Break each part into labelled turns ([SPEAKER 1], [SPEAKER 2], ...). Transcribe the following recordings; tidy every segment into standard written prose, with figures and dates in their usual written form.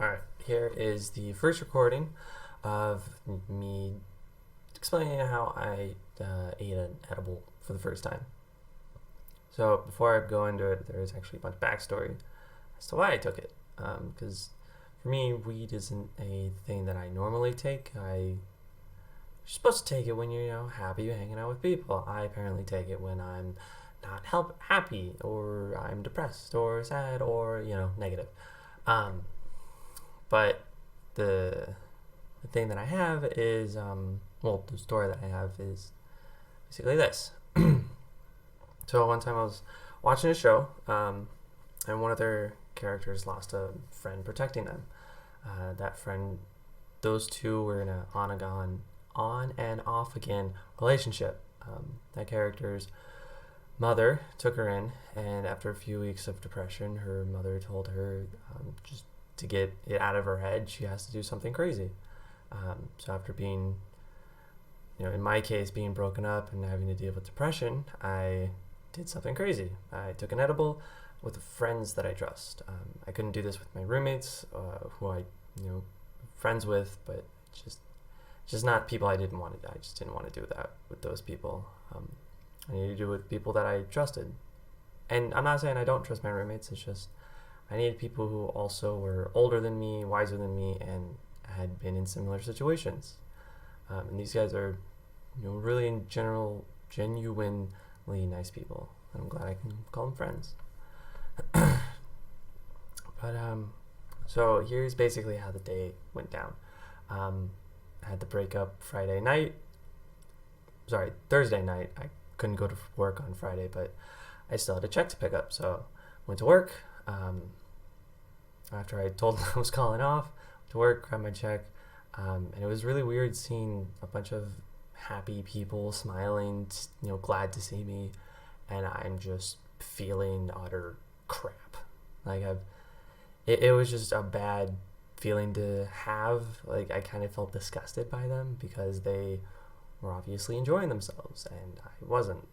[SPEAKER 1] Alright, here is the first recording of me explaining how I ate an edible for the first time. So before I go into it, there's actually a bunch of backstory as to why I took it. Because for me, weed isn't a thing that I normally take. You're supposed to take it when you're happy, you're hanging out with people. I apparently take it when I'm not happy, or I'm depressed, or sad, or negative. But the thing that I have is, the story that I have is basically this. So one time I was watching a show, and one of their characters lost a friend protecting them. That friend, those two were in a on and off again relationship. That character's mother took her in, and after a few weeks of depression, her mother told her just to get it out of her head, she has to do something crazy. So after being, in my case, being broken up and having to deal with depression, I did something crazy. I took an edible with friends that I trust. I couldn't do this with my roommates, who I, friends with, but just not people I didn't want to. I just didn't want to do that with those people. I needed to do it with people that I trusted. And I'm not saying I don't trust my roommates. It's just I needed people who also were older than me, wiser than me, and had been in similar situations. And these guys are, really in general, genuinely nice people. And I'm glad I can call them friends. But so here's basically how the day went down. I had the breakup Thursday night. I couldn't go to work on Friday, but I still had a check to pick up. So went to work. After I told them I was calling off, went to work, grabbed my check, and it was really weird seeing a bunch of happy people smiling, glad to see me, and I'm just feeling utter crap. It was just a bad feeling to have. I kind of felt disgusted by them because they were obviously enjoying themselves and I wasn't.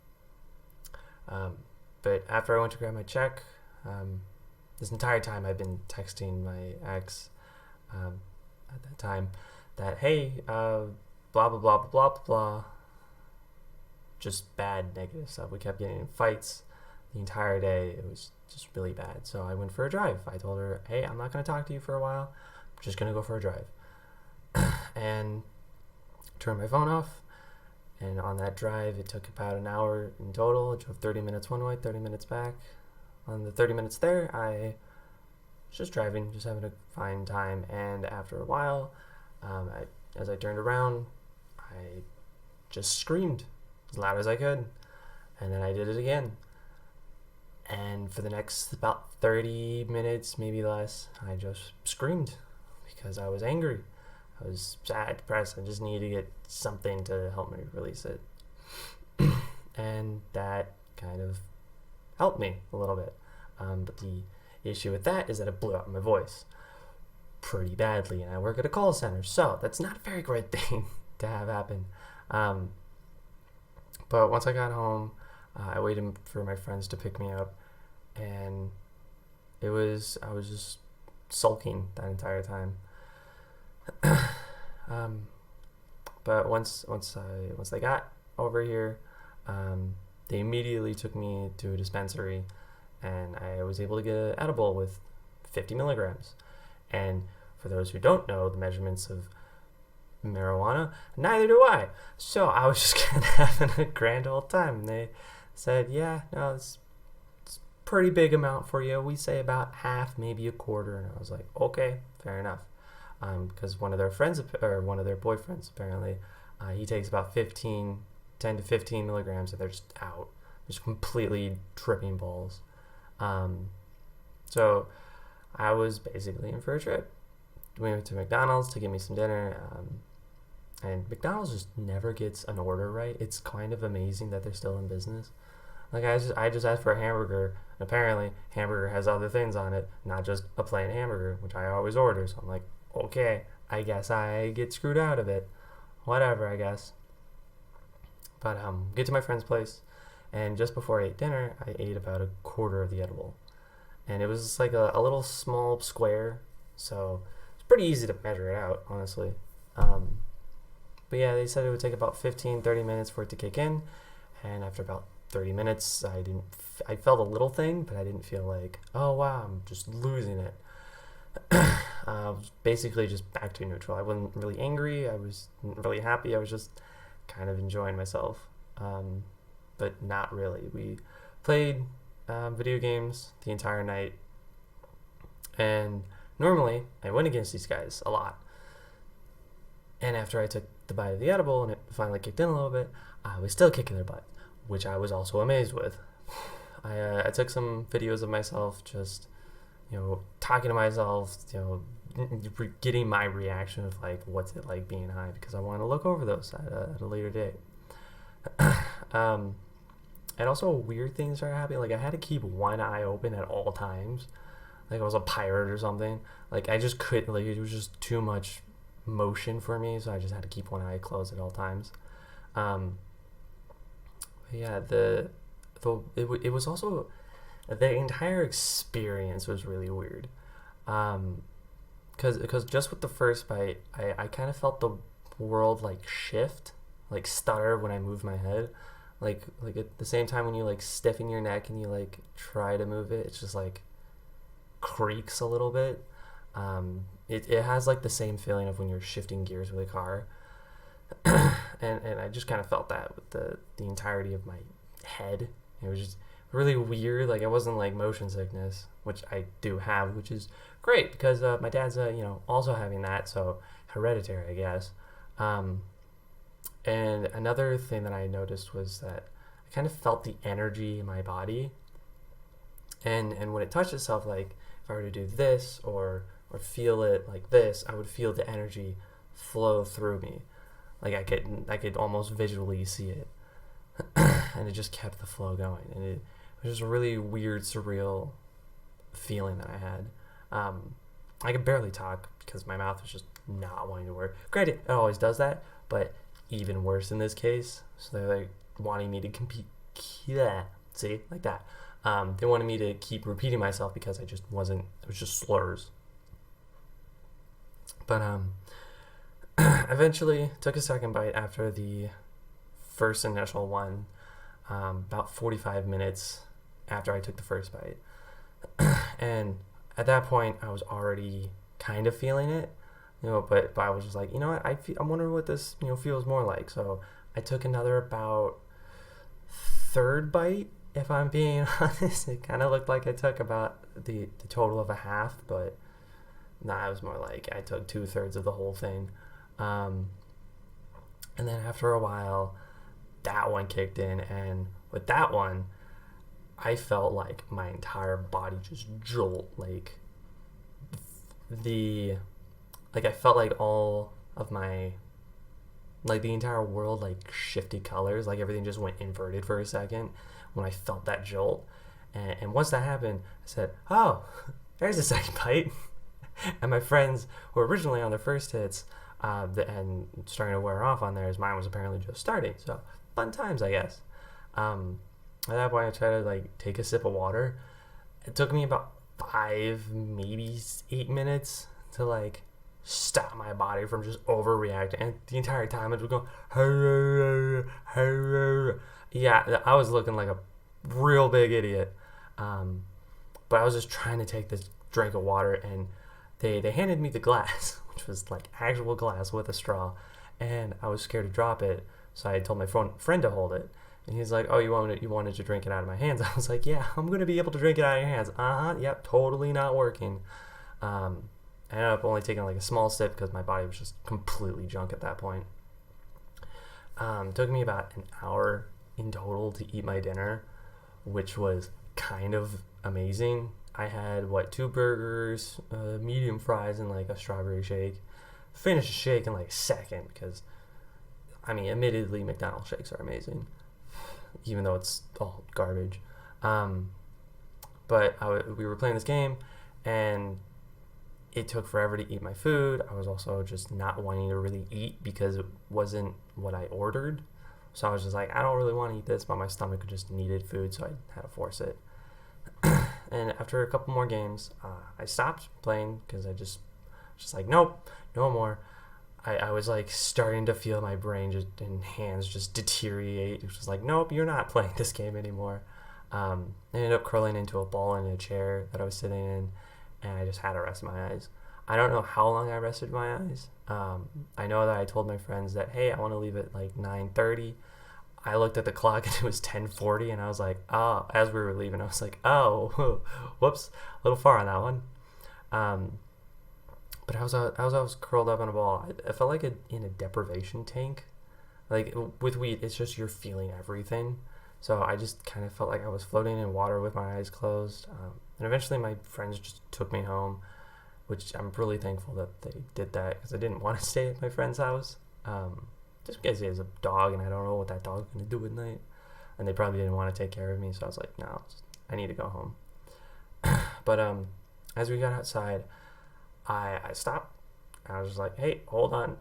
[SPEAKER 1] But after I went to grab my check, this entire time I've been texting my ex at that time that, hey, blah, blah, blah, blah, blah, blah. Just bad, negative stuff. We kept getting in fights the entire day. It was just really bad. So I went for a drive. I told her, hey, I'm not going to talk to you for a while. I'm just going to go for a drive. And turned my phone off. And on that drive, it took about an hour in total. I drove 30 minutes one way, 30 minutes back. On the 30 minutes there, I was just driving, just having a fine time. And after a while, as I turned around, I just screamed as loud as I could. And then I did it again. And for the next about 30 minutes, maybe less, I just screamed because I was angry. I was sad, depressed. I just needed to get something to help me release it. And that kind of helped me a little bit. But the issue with that is that it blew out my voice pretty badly. And I work at a call center, so that's not a very great thing to have happen. But once I got home, I waited for my friends to pick me up. And I was just sulking that entire time. But once they got over here, they immediately took me to a dispensary, and I was able to get an edible with 50 milligrams. And for those who don't know the measurements of marijuana, neither do I. So I was just kind of having a grand old time. They said, yeah, no, it's pretty big amount for you. We say about half, maybe a quarter. And I was like, okay, fair enough. Because one of their friends, or one of their boyfriends, apparently, he takes about 10 to 15 milligrams, and they're just out, just completely tripping balls. So I was basically in for a trip. We went to McDonald's to get me some dinner, and McDonald's just never gets an order right. It's kind of amazing that they're still in business. I just asked for a hamburger, and apparently hamburger has other things on it, not just a plain hamburger, which I always order. So I'm like, okay, I guess I get screwed out of it. Whatever, I guess. But get to my friend's place, and just before I ate dinner, I ate about a quarter of the edible. And it was like a little small square, so pretty easy to measure it out, honestly. But yeah, they said it would take about 15-30 minutes for it to kick in, and after about 30 minutes, I felt a little thing, but I didn't feel like, oh wow, I'm just losing it. I was basically just back to neutral. I wasn't really angry. I wasn't really happy. I was just kind of enjoying myself, but not really. We played video games the entire night, and normally I win against these guys a lot. And after I took the bite of the edible and it finally kicked in a little bit, I was still kicking their butt, which I was also amazed with. I took some videos of myself just, talking to myself, getting my reaction of like, what's it like being high, because I want to look over those at a later date. And also weird things are happening. Like I had to keep one eye open at all times. Like I was a pirate or something. Like I just couldn't, like it was just too much motion for me, so I just had to keep one eye closed at all times. Yeah, it was also, the entire experience was really weird, because just with the first bite, I kind of felt the world like shift, like stutter when I moved my head, like at the same time when you like stiffen your neck and you like try to move it, it's just like creaks a little bit. It has like the same feeling of when you're shifting gears with a car. and I just kind of felt that with the entirety of my head. It was just really weird. Like it wasn't like motion sickness, which I do have, which is great because my dad's also having that, so hereditary, I guess. And another thing that I noticed was that I kind of felt the energy in my body, and when it touched itself, like if I were to do this or feel it like this, I would feel the energy flow through me. Like I could almost visually see it. And it just kept the flow going. And it was just a really weird, surreal feeling that I had. I could barely talk because my mouth was just not wanting to work. Granted, it always does that, but even worse in this case. So they're like wanting me to compete. Yeah, see, like that. They wanted me to keep repeating myself because I just wasn't, it was just slurs. But eventually took a second bite after the first initial one, about 45 minutes after I took the first bite. And at that point I was already kind of feeling it, but I was just like, you know what, I'm wondering what this feels more like. So I took another about third bite, if I'm being honest. It kind of looked like I took about the total of a half, but nah, it was more like I took 2/3 of the whole thing. And then after a while, that one kicked in, and with that one, I felt like my entire body just jolt. Like I felt like all of my, like the entire world like shifted colors. Like everything just went inverted for a second when I felt that jolt. And once that happened, I said, "Oh, there's a second bite." And my friends who were originally on their first hits, and starting to wear off on theirs, mine was apparently just starting. So fun times, I guess. At that point, I tried to like take a sip of water. It took me about 5, maybe 8 minutes to like stop my body from just overreacting. And the entire time it was going, yeah, I was looking like a real big idiot. But I was just trying to take this drink of water, and they handed me the glass, which was like actual glass with a straw, and I was scared to drop it, so I told my friend to hold it, and he's like, "Oh, you wanted to drink it out of my hands?" I was like, "Yeah, I'm gonna be able to drink it out of your hands." Yep, totally not working. I ended up only taking like a small sip because my body was just completely junk at that point. Took me about an hour in total to eat my dinner, which was kind of amazing. I had 2 burgers, medium fries, and like a strawberry shake. Finished the shake in like a second because, I mean, admittedly, McDonald's shakes are amazing, even though it's all garbage. But we were playing this game, and it took forever to eat my food. I was also just not wanting to really eat because it wasn't what I ordered. So I was just like, I don't really want to eat this, but my stomach just needed food, so I had to force it. And after a couple more games, I stopped playing because I just Just like, nope, no more. I was like starting to feel my brain just and hands just deteriorate. It was just like, nope, you're not playing this game anymore. I ended up curling into a ball in a chair that I was sitting in, and I just had to rest my eyes. I don't know how long I rested my eyes. I know that I told my friends that, hey, I want to leave at like 9:30. I looked at the clock and it was 10:40, and I was like, oh, as we were leaving, I was like, oh, whoops, a little far on that one. But I was curled up on a ball. I felt like in a deprivation tank. Like with weed, it's just you're feeling everything. So I just kind of felt like I was floating in water with my eyes closed. And eventually my friends just took me home, which I'm really thankful that they did that because I didn't want to stay at my friend's house. Just because he has a dog and I don't know what that dog's going to do at night. And they probably didn't want to take care of me. So I was like, no, I need to go home. But as we got outside, I stopped. I was just like, hey, hold on.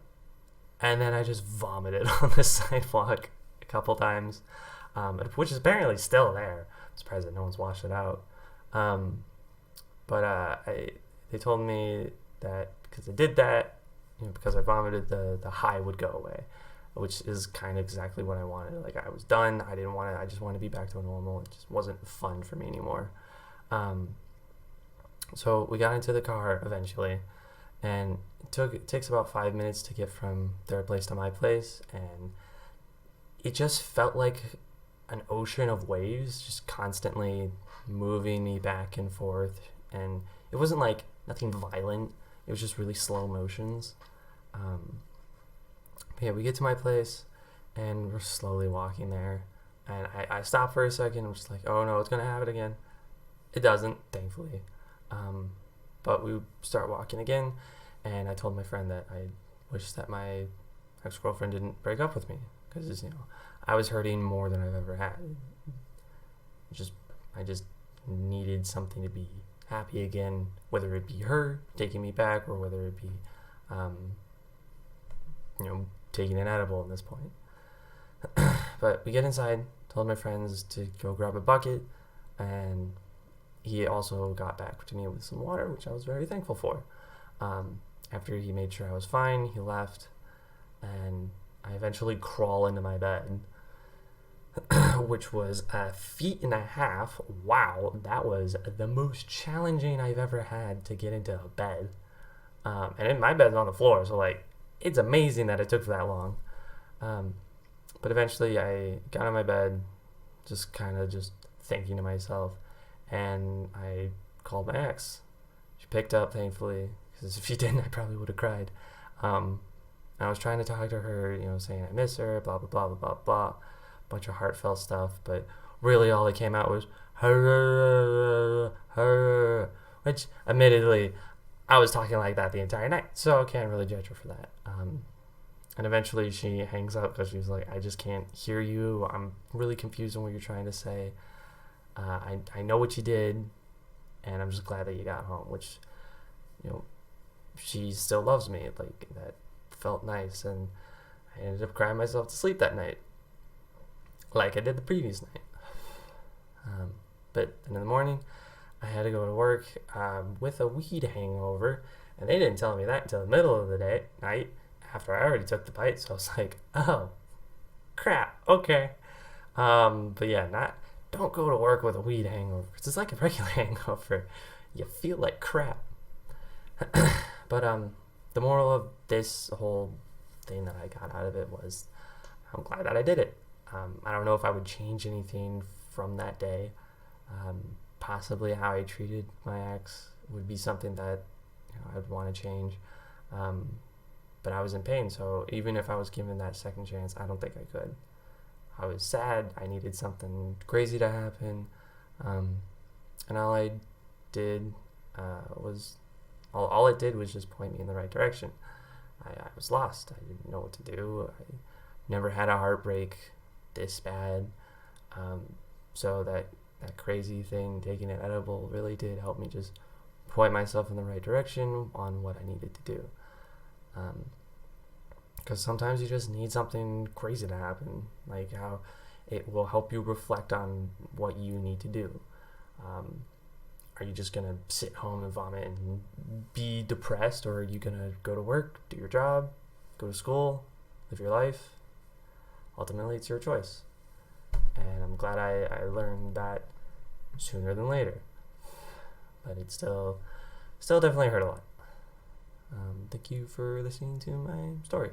[SPEAKER 1] And then I just vomited on the sidewalk a couple times, which is apparently still there. I'm surprised that no one's washed it out. They told me that because I did that, because I vomited, the high would go away, which is kind of exactly what I wanted. Like, I was done. I just wanted to be back to normal. It just wasn't fun for me anymore. So we got into the car eventually, and it takes about 5 minutes to get from their place to my place, and it just felt like an ocean of waves just constantly moving me back and forth. And it wasn't like nothing violent, it was just really slow motions. Yeah, we get to my place and we're slowly walking there, and I stop for a second. I'm just like, oh no, it's gonna happen again. It doesn't, thankfully. But we start walking again, and I told my friend that I wish that my ex-girlfriend didn't break up with me, because I was hurting more than I've ever had. I just needed something to be happy again, whether it be her taking me back or whether it be taking an edible at this point. But we get inside, told my friends to go grab a bucket, and he also got back to me with some water, which I was very thankful for. After he made sure I was fine, he left, and I eventually crawl into my bed, which was 1.5 feet. Wow, that was the most challenging I've ever had to get into a bed. And my bed's on the floor, so it's amazing that it took that long. But eventually I got on my bed, just thinking to myself, and I called my ex. She picked up, thankfully, because if she didn't, I probably would have cried. I was trying to talk to her, saying I miss her, blah, blah, blah, blah, blah, blah. Bunch of heartfelt stuff, but really all that came out was her, which admittedly I was talking like that the entire night, so I can't really judge her for that. And eventually she hangs up because she was like, I just can't hear you. I'm really confused on what you're trying to say. I know what you did, and I'm just glad that you got home, which, she still loves me. That felt nice, and I ended up crying myself to sleep that night, like I did the previous night. But in the morning, I had to go to work with a weed hangover, and they didn't tell me that until the middle of the night, after I already took the bite. So I was like, oh, crap, okay. But yeah, don't go to work with a weed hangover. It's like a regular hangover. You feel like crap. But the moral of this whole thing that I got out of it was, I'm glad that I did it. I don't know if I would change anything from that day. Possibly how I treated my ex would be something that I'd want to change. But I was in pain, so even if I was given that second chance, I don't think I could. I was sad. I needed something crazy to happen. And all I did all it did was just point me in the right direction. I was lost. I didn't know what to do. I never had a heartbreak this bad. So that crazy thing, taking an edible, really did help me just point myself in the right direction on what I needed to do. Because sometimes you just need something crazy to happen, like how it will help you reflect on what you need to do. are you just gonna sit home and vomit and be depressed, or are you gonna go to work, do your job, go to school, live your life? Ultimately, it's your choice. And I'm glad I learned that sooner than later. But it still definitely hurt a lot. Thank you for listening to my story.